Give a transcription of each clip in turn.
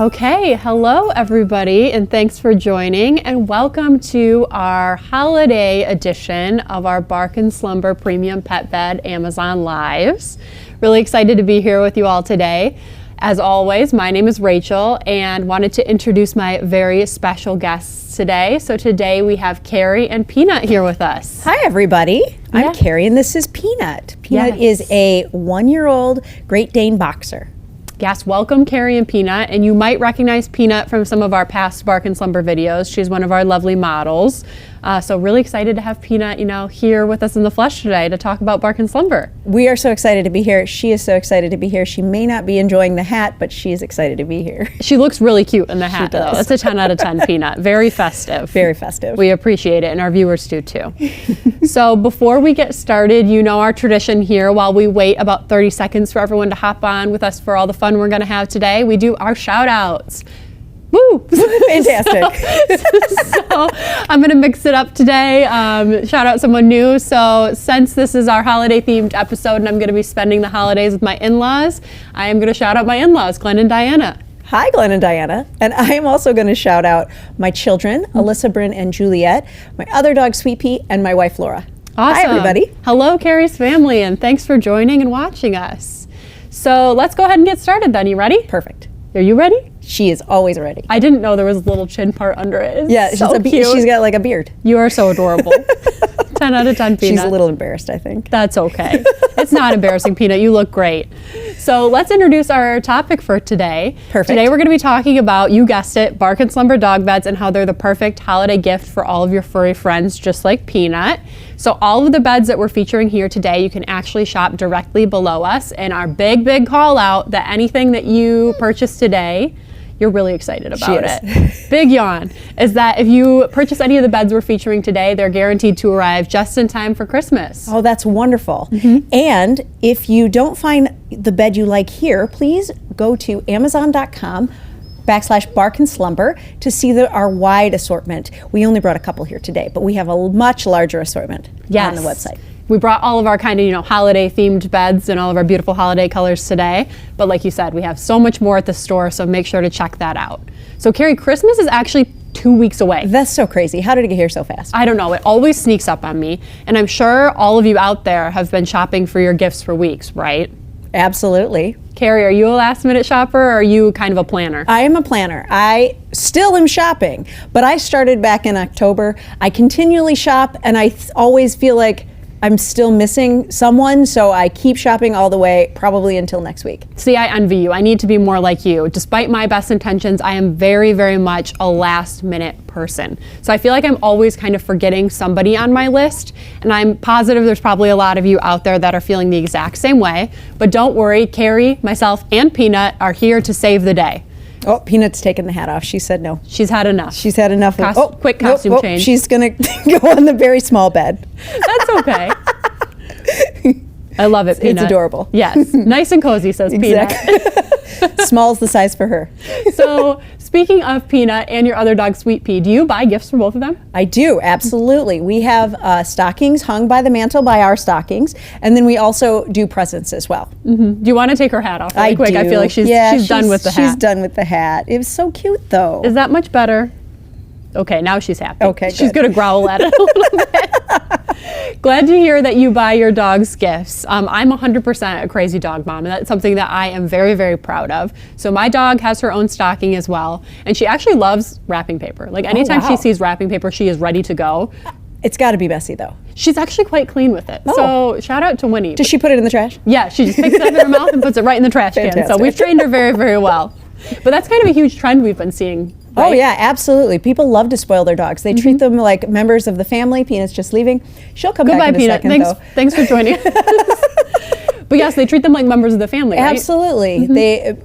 Okay, hello everybody, and thanks for joining, and welcome to our holiday edition of our Bark and Slumber Premium Pet Bed Amazon Lives. Really excited to be here with you all today. As always, my name is Rachel, and wanted to introduce my very special guests today. So today we have Carrie and Peanut here with us. Hi everybody, I'm Carrie and this is Peanut. Peanut is a 1-year-old Great Dane boxer. Yes, welcome Carrie and Peanut, and you might recognize Peanut from some of our past Bark and Slumber videos. She's one of our lovely models. So really excited to have Peanut, here with us in the flesh today to talk about Bark and Slumber. We are so excited to be here. She is so excited to be here. She may not be enjoying the hat, but she is excited to be here. She looks really cute in the hat, though. It's a 10 out of 10, Peanut. Very festive. Very festive. We appreciate it, and our viewers do too. So before we get started, you know our tradition here. While we wait about 30 seconds for everyone to hop on with us for all the fun we're going to have today, we do our shout outs. Woo! Fantastic. So I'm going to mix it up today, shout out someone new. So since this is our holiday themed episode and I'm going to be spending the holidays with my in-laws, I am going to shout out my in-laws, Glenn and Diana. Hi, Glenn and Diana. And I am also going to shout out my children, Alyssa, Bryn, and Juliet, my other dog, Sweet Pea, and my wife, Laura. Awesome. Hi, everybody. Hello, Carrie's family, and thanks for joining and watching us. So let's go ahead and get started then. You ready? Perfect. Are you ready? She is always ready. I didn't know there was a little chin part under it. It's so cute. She's got like a beard. You are so adorable. 10 out of 10, Peanut. She's a little embarrassed, I think. That's okay. It's not embarrassing, Peanut. You look great. So let's introduce our topic for today. Perfect. Today we're going to be talking about, you guessed it, Bark and Slumber dog beds and how they're the perfect holiday gift for all of your furry friends, just like Peanut. So all of the beds that we're featuring here today, you can actually shop directly below us. And our big call out that anything that you purchase today, you're really excited about it. Big yawn is that if you purchase any of the beds we're featuring today, they're guaranteed to arrive just in time for Christmas. Oh, that's wonderful. And if you don't find the bed you like here, please go to Amazon.com/Bark and Slumber to see our wide assortment. We only brought a couple here today, but we have a much larger assortment on the website. We brought all of our kind of, holiday themed beds and all of our beautiful holiday colors today. But like you said, we have so much more at the store, so make sure to check that out. So Carrie, Christmas is actually 2 weeks away. That's so crazy. How did it get here so fast? I don't know. It always sneaks up on me. And I'm sure all of you out there have been shopping for your gifts for weeks, right? Absolutely. Carrie, are you a last minute shopper or are you kind of a planner? I am a planner. I still am shopping, but I started back in October. I continually shop and I always feel like I'm still missing someone, so I keep shopping all the way, probably until next week. See, I envy you. I need to be more like you. Despite my best intentions, I am very much a last minute person. So I feel like I'm always kind of forgetting somebody on my list, and I'm positive there's probably a lot of you out there that are feeling the exact same way. But don't worry, Carrie, myself, and Peanut are here to save the day. Oh, Peanut's taking the hat off. She said no. She's had enough. She's had enough. Quick costume change. She's going to go on the very small bed. That's okay. I love it, Peanut. It's adorable. Yes. Nice and cozy, says Peanut. Small's the size for her. So, speaking of Peanut and your other dog, Sweet Pea, do you buy gifts for both of them? I do, absolutely. We have stockings hung by the mantle by our stockings, and then we also do presents as well. Do you want to take her hat off really quick? I feel like she's done with the hat. She's done with the hat. It was so cute, though. Is that much better? Okay, now she's happy. Okay, she's going to growl at it a little bit. Glad to hear that you buy your dogs gifts. I'm 100% a crazy dog mom, and that's something that I am very proud of. So my dog has her own stocking as well, and she actually loves wrapping paper. Like anytime she sees wrapping paper, she is ready to go. It's got to be messy, though. She's actually quite clean with it. So shout out to Winnie. Does she put it in the trash? Yeah, she just picks it up in her mouth and puts it right in the trash can. So we've trained her very well. But that's kind of a huge trend we've been seeing. Right? Oh yeah, absolutely. People love to spoil their dogs. They treat them like members of the family. Peanut's just leaving. She'll come back in a second, though. Thanks for joining us. But yes, they treat them like members of the family, right? Absolutely. They,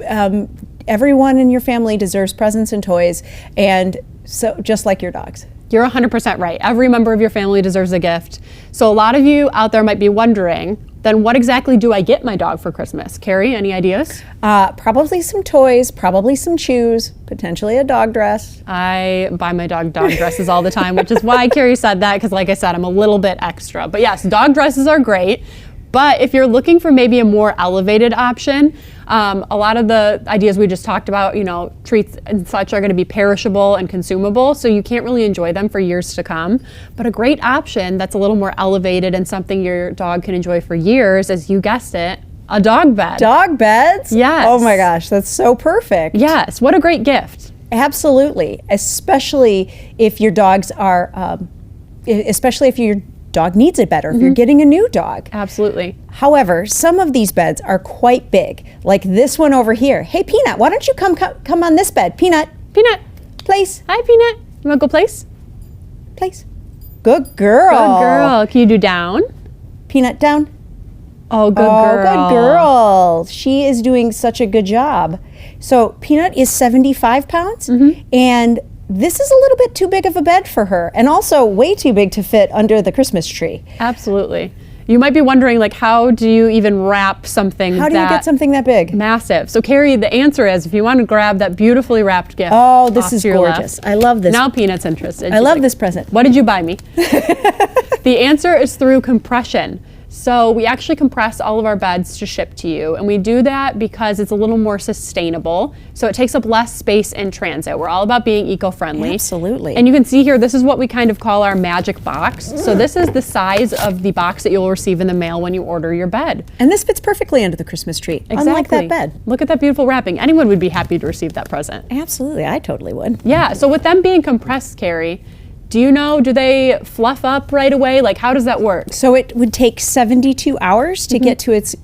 everyone in your family deserves presents and toys, and so just like your dogs. You're 100% right. Every member of your family deserves a gift. So a lot of you out there might be wondering, then what exactly do I get my dog for Christmas? Carrie, any ideas? Probably some toys, probably some chews, potentially a dog dress. I buy my dog dresses all the time, which is why Carrie said that, because like I said, I'm a little bit extra. But yes, dog dresses are great. But if you're looking for maybe a more elevated option, a lot of the ideas we just talked about, treats and such are going to be perishable and consumable, so you can't really enjoy them for years to come. But a great option that's a little more elevated and something your dog can enjoy for years is, you guessed it, a dog bed. Dog beds? Yes. Oh my gosh, that's so perfect. Yes, what a great gift. Absolutely, especially if your dogs are, especially if your dog needs it better, if you're getting a new dog. Absolutely. However, some of these beds are quite big, like this one over here. Hey, Peanut, why don't you come on this bed? Peanut. Peanut. Place. Hi, Peanut. You want to go place? Place. Good girl. Good girl. Can you do down? Peanut, down. Oh, good Oh, girl. good girl. She is doing such a good job. So Peanut is 75 pounds, and this is a little bit too big of a bed for her, and also way too big to fit under the Christmas tree. Absolutely. You might be wondering, how do you even wrap something How do you get something that big? massive? So Carrie, the answer is, if you want to grab that beautifully wrapped gift. Oh, this off is to your gorgeous. left. I love this. Now Peanut's interested. I love this present. What did you buy me? The answer is through compression. So we actually compress all of our beds to ship to you, and we do that because it's a little more sustainable. So it takes up less space in transit. We're all about being eco-friendly. Absolutely. And you can see here, this is what we kind of call our magic box. So this is the size of the box that you'll receive in the mail when you order your bed. And this fits perfectly under the Christmas tree, unlike that bed. Look at that beautiful wrapping. Anyone would be happy to receive that present. Absolutely, I totally would. Yeah, so with them being compressed, Carrie, do they fluff up right away? How does that work? So it would take 72 hours to get to its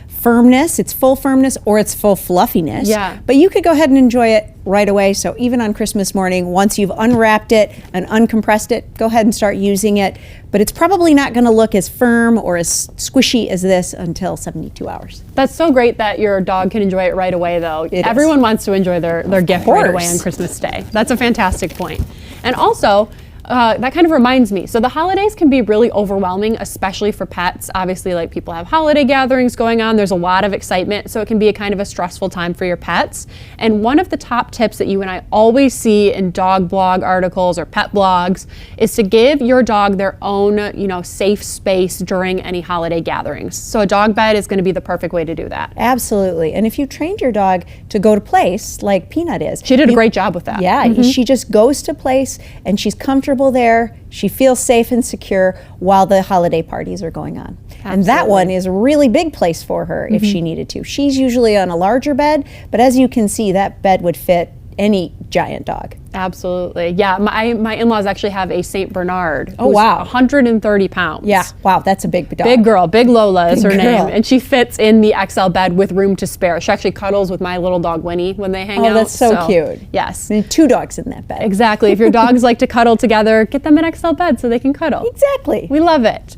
firmness, its full firmness, or its full fluffiness. Yeah. But you could go ahead and enjoy it right away. So even on Christmas morning, once you've unwrapped it and uncompressed it, go ahead and start using it. But it's probably not going to look as firm or as squishy as this until 72 hours. That's so great that your dog can enjoy it right away, though. Everyone wants to enjoy their gift right away on Christmas Day. That's a fantastic point. And also, that kind of reminds me. So the holidays can be really overwhelming, especially for pets. Obviously, people have holiday gatherings going on. There's a lot of excitement, so it can be a kind of a stressful time for your pets. And one of the top tips that you and I always see in dog blog articles or pet blogs is to give your dog their own, safe space during any holiday gatherings. So a dog bed is going to be the perfect way to do that. Absolutely. And if you trained your dog to go to place, like Peanut is. She did a great job with that. Yeah, she just goes to place and she's comfortable there. She feels safe and secure while the holiday parties are going on. Absolutely. And that one is a really big place for her if she needed to. She's usually on a larger bed, but as you can see, that bed would fit any giant dog. Absolutely. Yeah, my in-laws actually have a St. Bernard. Oh, wow. 130 pounds. Yeah, wow, that's a big dog. Big girl, Big Lola is her Big name. girl. And she fits in the XL bed with room to spare. She actually cuddles with my little dog Winnie when they hang out. Oh, that's so cute. Yes. And 2 dogs in that bed. Exactly. If your dogs like to cuddle together, get them an XL bed so they can cuddle. Exactly. We love it.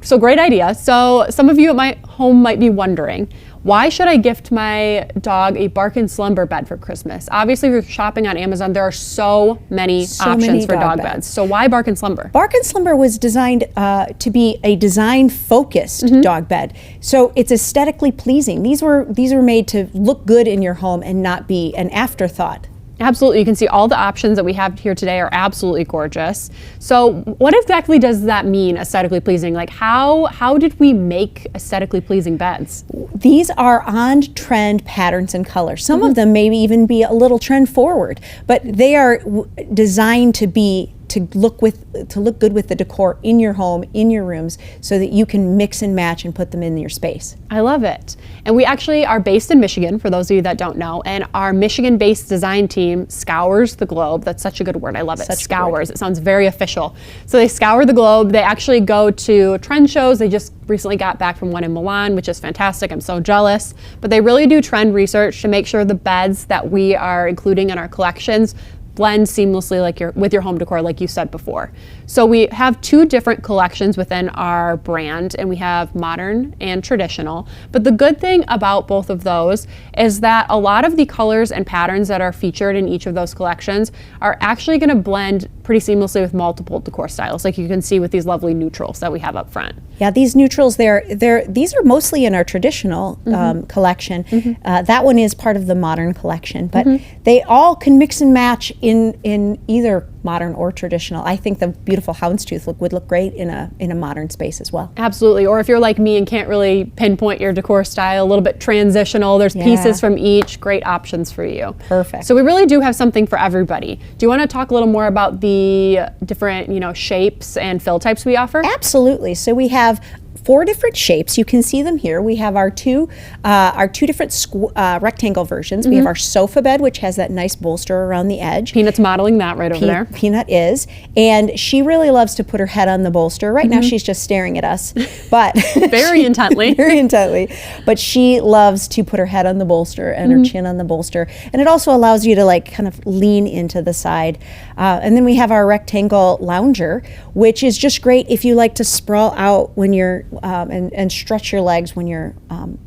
So great idea. So some of you at my home might be wondering, why should I gift my dog a Bark and Slumber bed for Christmas? Obviously, if you're shopping on Amazon, there are so many options for dog beds. So why Bark and Slumber? Bark and Slumber was designed to be a design-focused dog bed. So it's aesthetically pleasing. These were made to look good in your home and not be an afterthought. Absolutely. You can see all the options that we have here today are absolutely gorgeous. So what exactly does that mean, aesthetically pleasing? How did we make aesthetically pleasing beds? These are on-trend patterns and colors. Some of them maybe even be a little trend forward, but they are designed to look good with the decor in your home, in your rooms, so that you can mix and match and put them in your space. I love it. And we actually are based in Michigan, for those of you that don't know, and our Michigan-based design team scours the globe. That's such a good word. I love it. Scours. It sounds very official. So they scour the globe. They actually go to trend shows. They just recently got back from one in Milan, which is fantastic. I'm so jealous. But they really do trend research to make sure the beds that we are including in our collections blend seamlessly with your home decor, like you said before. So we have 2 different collections within our brand, and we have modern and traditional. But the good thing about both of those is that a lot of the colors and patterns that are featured in each of those collections are actually going to blend pretty seamlessly with multiple decor styles, like you can see with these lovely neutrals that we have up front. Yeah, these neutrals, these are mostly in our traditional collection. That one is part of the modern collection, but they all can mix and match in either modern or traditional. I think the beautiful houndstooth would look great in a modern space as well. Absolutely. Or if you're like me and can't really pinpoint your decor style, a little bit transitional, there's pieces from each, great options for you. Perfect. So we really do have something for everybody. Do you want to talk a little more about the different, shapes and fill types we offer? Absolutely. So we have 4 different shapes. You can see them here. We have our two different rectangle versions. We have our sofa bed, which has that nice bolster around the edge. Peanut's modeling that right over there. Peanut is, and she really loves to put her head on the bolster. Right now she's just staring at us, but very intently. Very intently. But she loves to put her head on the bolster and her chin on the bolster, and it also allows you to like kind of lean into the side. And then we have our rectangle lounger, which is just great if you like to sprawl out when you're and stretch your legs when you're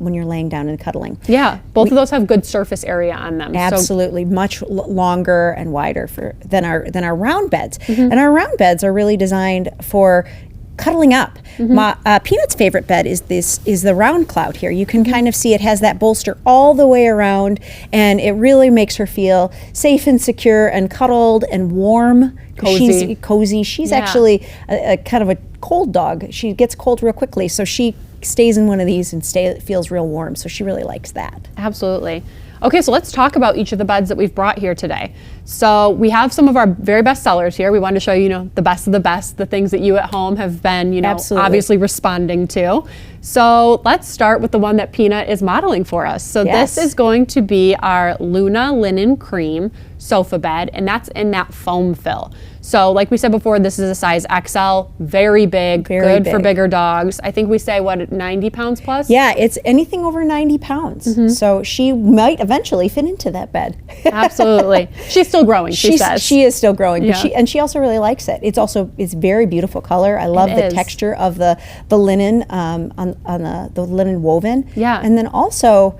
laying down and cuddling. Yeah, both of those have good surface area on them. Absolutely, much longer and wider than our round beds. And our round beds are really designed for cuddling up. Peanut's favorite bed is the round cloud here. You can kind of see it has that bolster all the way around, and it really makes her feel safe and secure and cuddled and warm. Cozy. She's cozy. She's actually a kind of a cold dog. She gets cold real quickly, so she stays in one of these and feels real warm. So she really likes that. Absolutely. Okay, so let's talk about each of the beds that we've brought here today. So we have some of our very best sellers here. We wanted to show you, the best of the best, the things that you at home have been, obviously responding to. So let's start with the one that Peanut is modeling for us. So this is going to be our Luna Linen Cream sofa bed, and that's in that foam fill. So like we said before, this is a size XL, very big, good for bigger dogs. I think we say, 90 pounds plus? Yeah, it's anything over 90 pounds. So she might eventually fit into that bed. Absolutely. She's still growing, she says. She is still growing, but she also really likes it. It's very beautiful color. I love the texture of the linen on the linen woven. Yeah. And then also,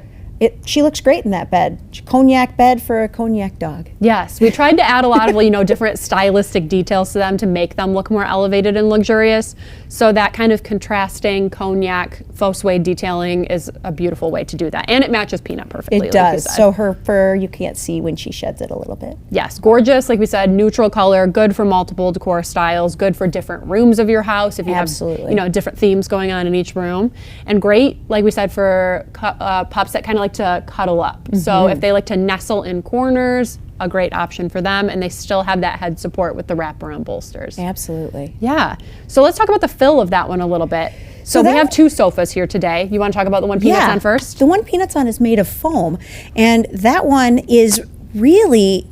she looks great in that bed. Cognac bed for a cognac dog. Yes, we tried to add a lot of different stylistic details to them to make them look more elevated and luxurious. So that kind of contrasting cognac faux suede detailing is a beautiful way to do that, and it matches Peanut perfectly. It does. So her fur, you can't see when she sheds it a little bit. Yes, gorgeous. Like we said, neutral color, good for multiple decor styles, good for different rooms of your house if you have different themes going on in each room, and great, like we said, for pups that kind of like to cuddle up. So if they like to nestle in corners, a great option for them, and they still have that head support with the wraparound bolsters. Absolutely. Yeah. So let's talk about the fill of that one a little bit. So we have 2 sofas here today. You want to talk about the one Peanut's on first? The one Peanut's on is made of foam, and that one is really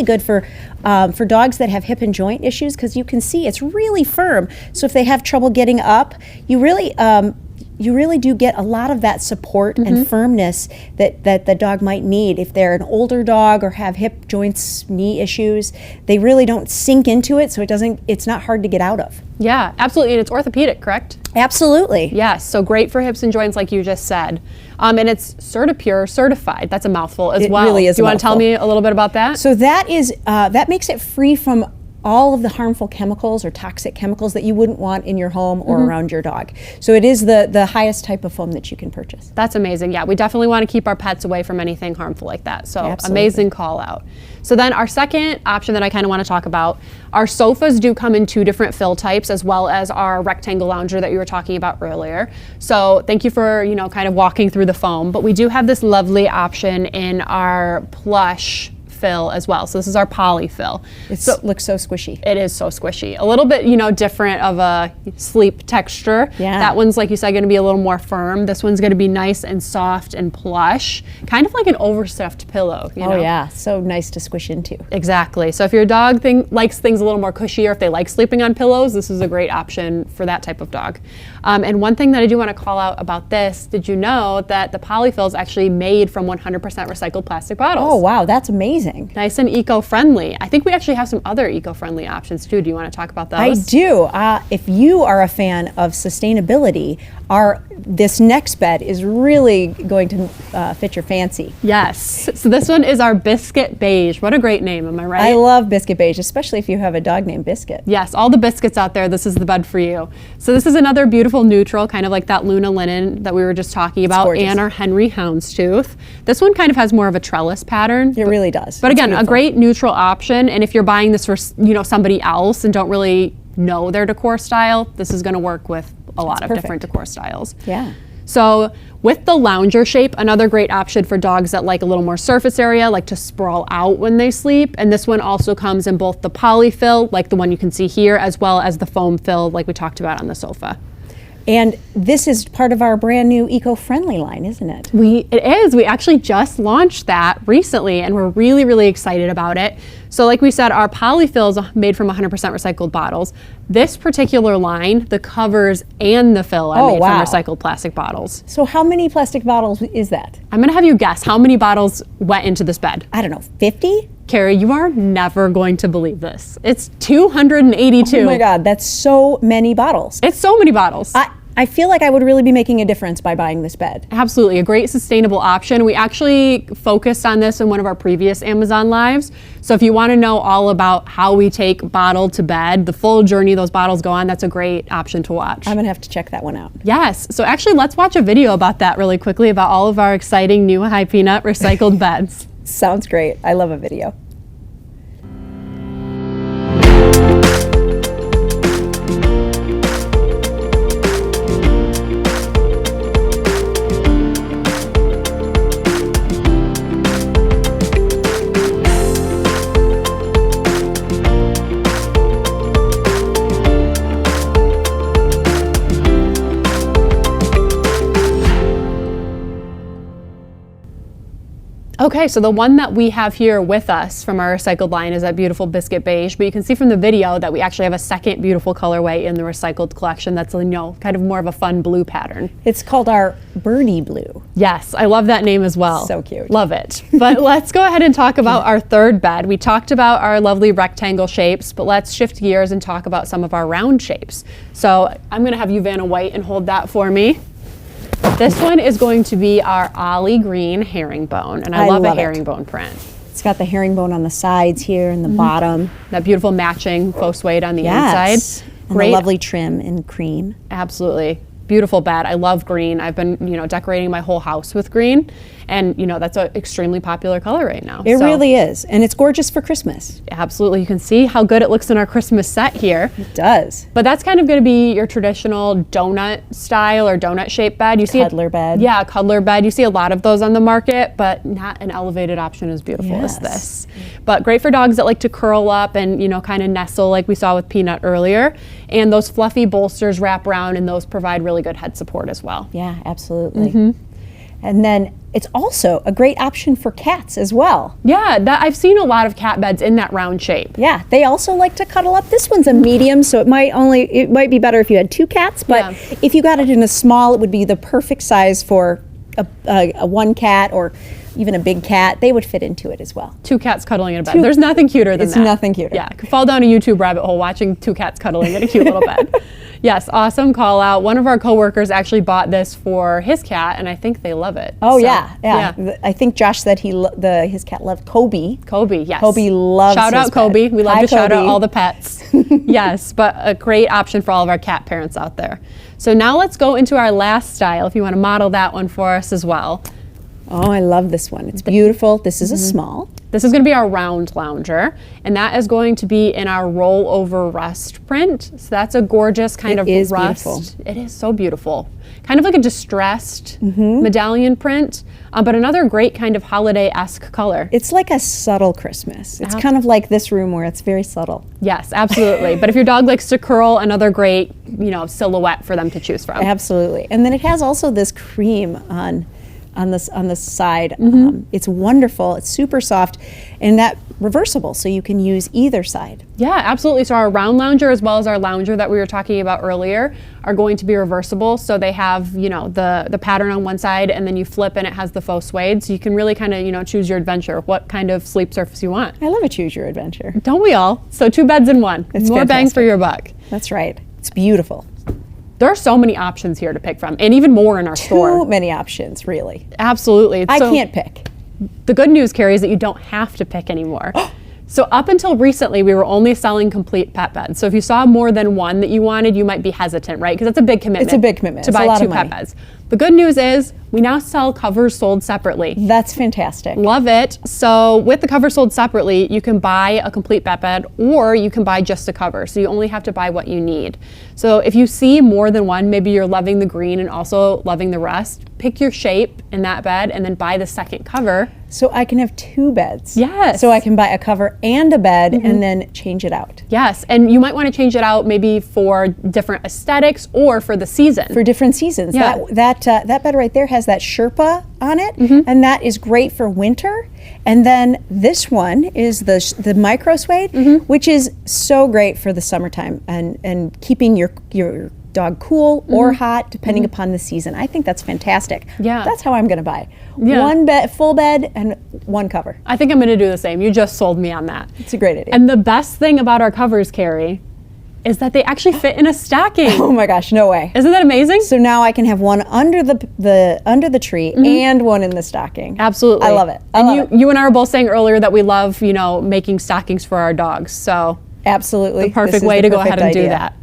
good for dogs that have hip and joint issues, because you can see it's really firm. So if they have trouble getting up, you really do get a lot of that support and firmness that the dog might need. If they're an older dog or have hip joints, knee issues, they really don't sink into it, so it's not hard to get out of. Yeah, absolutely, and it's orthopedic, correct? Absolutely. Yes, so great for hips and joints like you just said. And it's CertiPure certified. That's a mouthful as well. It really is. Do you want to tell me a little bit about that? So that makes it free from all of the harmful chemicals or toxic chemicals that you wouldn't want in your home or around your dog. So it is the highest type of foam that you can purchase. That's amazing. Yeah, we definitely want to keep our pets away from anything harmful like that. So Absolutely. Amazing call out. So then our second option that I kind of want to talk about, our sofas do come in 2 different fill types, as well as our rectangle lounger that you were talking about earlier. So thank you for, kind of walking through the foam, but we do have this lovely option in our plush fill as well. So this is our poly fill. It looks so squishy. It is so squishy. A little bit, different of a sleep texture. Yeah. That one's, like you said, going to be a little more firm. This one's going to be nice and soft and plush, kind of like an overstuffed pillow. Oh yeah, so nice to squish into. Exactly. So if your dog likes things a little more cushy, or if they like sleeping on pillows, this is a great option for that type of dog. And one thing that I do want to call out about this, did you know that the polyfill is actually made from 100% recycled plastic bottles? Oh wow, that's amazing. Nice and eco-friendly. I think we actually have some other eco-friendly options too. Do you want to talk about those? I do. If you are a fan of sustainability, This next bed is really going to fit your fancy. Yes. So this one is our Biscuit Beige. What a great name, am I right? I love Biscuit Beige, especially if you have a dog named Biscuit. Yes, all the biscuits out there, this is the bed for you. So this is another beautiful neutral, kind of like that Luna Linen that we were just talking about, and our Henry Houndstooth. This one kind of has more of a trellis pattern. It really does. But again, a great neutral option, and if you're buying this for somebody else and don't really know their decor style, this is going to work with a lot of different decor styles. Yeah. So with the lounger shape, another great option for dogs that like a little more surface area, like to sprawl out when they sleep. And this one also comes in both the polyfill, like the one you can see here, as well as the foam fill, like we talked about on the sofa. And this is part of our brand new eco-friendly line, isn't it? It is. We actually just launched that recently, and we're really, really excited about it. So like we said, our polyfill is made from 100% recycled bottles. This particular line, the covers and the fill are made from recycled plastic bottles. So how many plastic bottles is that? I'm going to have you guess how many bottles went into this bed. I don't know, 50? Carrie, you are never going to believe this. It's 282. Oh my God, that's so many bottles. It's so many bottles. I feel like I would really be making a difference by buying this bed. Absolutely, a great sustainable option. We actually focused on this in one of our previous Amazon lives. So if you want to know all about how we take bottle to bed, the full journey those bottles go on, that's a great option to watch. I'm gonna have to check that one out. Yes, so actually let's watch a video about that really quickly, about all of our exciting new High Peanut recycled beds. Sounds great, I love a video. Okay, so the one that we have here with us from our recycled line is that beautiful Biscuit Beige, but you can see from the video that we actually have a second beautiful colorway in the recycled collection that's, kind of more of a fun blue pattern. It's called our Birdie Blue. Yes, I love that name as well. So cute. Love it. But let's go ahead and talk about our third bed. We talked about our lovely rectangle shapes, but let's shift gears and talk about some of our round shapes. So I'm gonna have you, Vanna White, and hold that for me. This one is going to be our Ollie Green herringbone, and I love a herringbone print. It's got the herringbone on the sides here and the bottom. That beautiful matching faux suede on the inside. Great. And the lovely trim in cream. Absolutely. Beautiful bed. I love green. I've been, decorating my whole house with green, and that's an extremely popular color right now. It really is, and it's gorgeous for Christmas. Absolutely. You can see how good it looks in our Christmas set here. It does. But that's kind of going to be your traditional donut style or donut shaped bed. You see cuddler bed. Yeah, a cuddler bed. You see a lot of those on the market, but not an elevated option as beautiful as this. But great for dogs that like to curl up and kind of nestle like we saw with Peanut earlier. And those fluffy bolsters wrap around, and those provide really good head support as well. Yeah, absolutely. And then it's also a great option for cats as well. Yeah, I've seen a lot of cat beds in that round shape. Yeah, they also like to cuddle up. This one's a medium, so it might be better if you had two cats, but if you got it in a small, it would be the perfect size for a one cat or even a big cat. They would fit into it as well. Two cats cuddling in a bed. There's nothing cuter than that. It's nothing cuter. Yeah, could fall down a YouTube rabbit hole watching two cats cuddling in a cute little bed. Yes, awesome call out. One of our coworkers actually bought this for his cat, and I think they love it. Oh, so, yeah. I think Josh said his cat loved Kobe. Kobe, yes. Kobe loves Shout out Kobe. Pet. We love Hi, to shout Kobe. out all the pets. Yes, but a great option for all of our cat parents out there. So now let's go into our last style, if you want to model that one for us as well. Oh, I love this one. It's beautiful. This is a small. This is going to be our round lounger, and that is going to be in our rollover rust print. So that's a gorgeous kind of rust. Beautiful. It is so beautiful. Kind of like a distressed medallion print, but another great kind of holiday-esque color. It's like a subtle Christmas. It's kind of like this room where it's very subtle. Yes, absolutely. But if your dog likes to curl, another great, silhouette for them to choose from. Absolutely. And then it has also this cream on the side. It's wonderful. It's super soft, and that reversible, so you can use either side. Yeah, absolutely. So our round lounger as well as our lounger that we were talking about earlier are going to be reversible. So they have, the pattern on one side, and then you flip and it has the faux suede. So you can really kind of, choose your adventure, what kind of sleep surface you want. I love a choose your adventure. Don't we all? So two beds in one. It's more fantastic. bang for your buck. That's right. It's beautiful. There are so many options here to pick from, and even more in our store. Too many options, really. Absolutely. I can't pick. The good news, Carrie, is that you don't have to pick anymore. So up until recently, we were only selling complete pet beds. So if you saw more than one that you wanted, you might be hesitant, right? Because that's a big commitment. It's a big commitment. To buy 2 pet beds. The good news is we now sell covers sold separately. That's fantastic. Love it. So with the cover sold separately, you can buy a complete pet bed or you can buy just a cover. So you only have to buy what you need. So if you see more than one, maybe you're loving the green and also loving the rest, pick your shape in that bed and then buy the second cover. So I can have 2 beds. Yes. So I can buy a cover and a bed and then change it out. Yes, and you might want to change it out maybe for different aesthetics or for the season. For different seasons. Yeah. That bed right there has that Sherpa on it, and that is great for winter. And then this one is the micro suede, which is so great for the summertime and keeping your dog cool or hot depending upon the season. I think that's fantastic. Yeah. That's how I'm going to buy. Yeah. 1 bed, full bed, and 1 cover. I think I'm going to do the same. You just sold me on that. It's a great idea. And the best thing about our covers, Carrie, is that they actually fit in a stocking. Oh my gosh, no way. Isn't that amazing? So now I can have one under the tree and one in the stocking. Absolutely. I love it. You and I were both saying earlier that we love, making stockings for our dogs. So absolutely. the perfect way to go ahead and do that.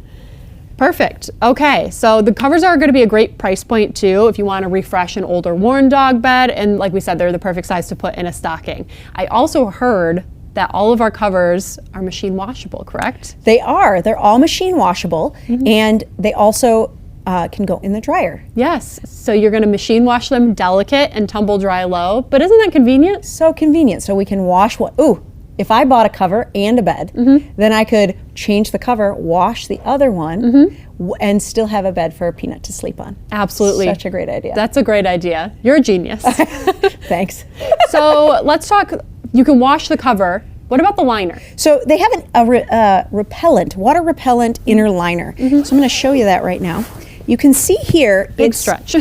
Perfect. Okay, so the covers are going to be a great price point too if you want to refresh an older worn dog bed, and like we said, they're the perfect size to put in a stocking. I also heard that all of our covers are machine washable, correct? They are. They're all machine washable, and they also can go in the dryer. Yes, so you're going to machine wash them delicate and tumble dry low, but isn't that convenient? So convenient. So we can wash one. Ooh, if I bought a cover and a bed, then I could change the cover, wash the other one, and still have a bed for Peanut to sleep on. Absolutely. Such a great idea. That's a great idea. You're a genius. Thanks. So let's talk, you can wash the cover. What about the liner? So they have water repellent inner liner. So I'm going to show you that right now. You can see here. Big stretch.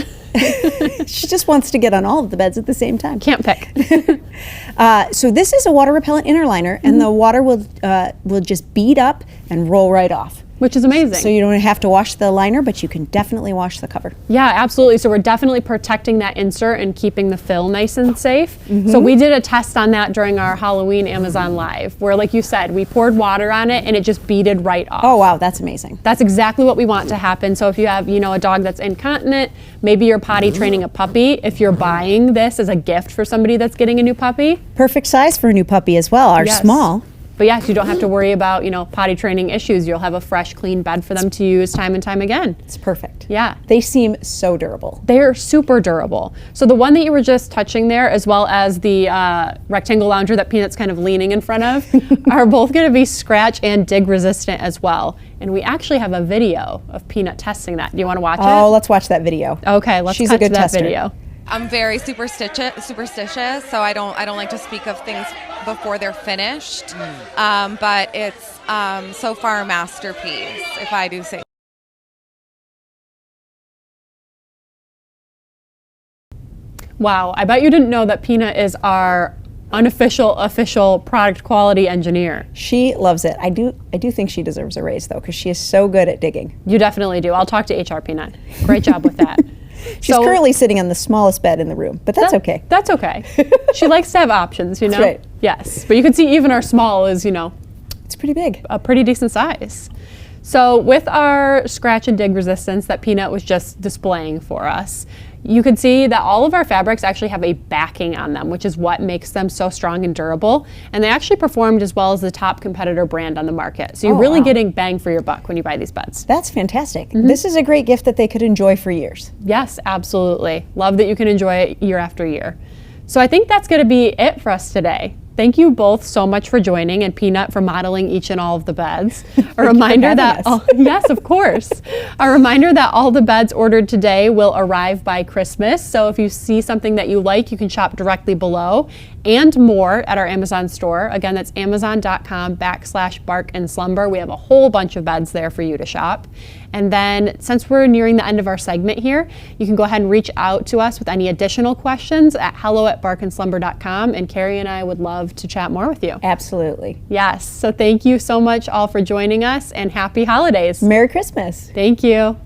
She just wants to get on all of the beds at the same time. Can't pick. So this is a water repellent inner liner, and the water will just bead up and roll right off. Which is amazing. So you don't have to wash the liner, but you can definitely wash the cover. Yeah, absolutely. So we're definitely protecting that insert and keeping the fill nice and safe. So we did a test on that during our Halloween Amazon Live, where like you said, we poured water on it and it just beaded right off. Oh wow, that's amazing. That's exactly what we want to happen. So if you have, a dog that's incontinent, maybe you're potty training a puppy, if you're buying this as a gift for somebody that's getting a new puppy. Perfect size for a new puppy as well, our small. But yes, you don't have to worry about, potty training issues. You'll have a fresh, clean bed for them to use time and time again. It's perfect. Yeah. They seem so durable. They're super durable. So the one that you were just touching there, as well as the rectangle lounger that Peanut's kind of leaning in front of, are both going to be scratch and dig resistant as well. And we actually have a video of Peanut testing that. Do you want to watch it? Oh, let's watch that video. Okay, let's She's cut a good to that tester. video. I'm very superstitious, so I don't like to speak of things before they're finished. But it's so far a masterpiece, if I do say. Wow, I bet you didn't know that Peanut is our unofficial official product quality engineer. She loves it. I do think she deserves a raise though, because she is so good at digging. You definitely do. I'll talk to HR Peanut. Great job with that. She's currently sitting on the smallest bed in the room, but that's okay. That's okay. She likes to have options, That's right. Yes, but you can see even our small is, It's pretty big. a pretty decent size. So with our scratch and dig resistance that Peanut was just displaying for us, you can see that all of our fabrics actually have a backing on them, which is what makes them so strong and durable. And they actually performed as well as the top competitor brand on the market. So you're really getting bang for your buck when you buy these beds. That's fantastic. This is a great gift that they could enjoy for years. Yes, absolutely. Love that you can enjoy it year after year. So I think that's going to be it for us today. Thank you both so much for joining, and Peanut for modeling each and all of the beds. A reminder that, yes, of course. A reminder that all the beds ordered today will arrive by Christmas. So if you see something that you like, you can shop directly below and more at our Amazon store. Again, that's amazon.com/barkandslumber. We have a whole bunch of beds there for you to shop. And then since we're nearing the end of our segment here, you can go ahead and reach out to us with any additional questions at hello@barkandslumber.com, and Carrie and I would love to chat more with you. Absolutely. Yes, so thank you so much all for joining us, and happy holidays. Merry Christmas. Thank you.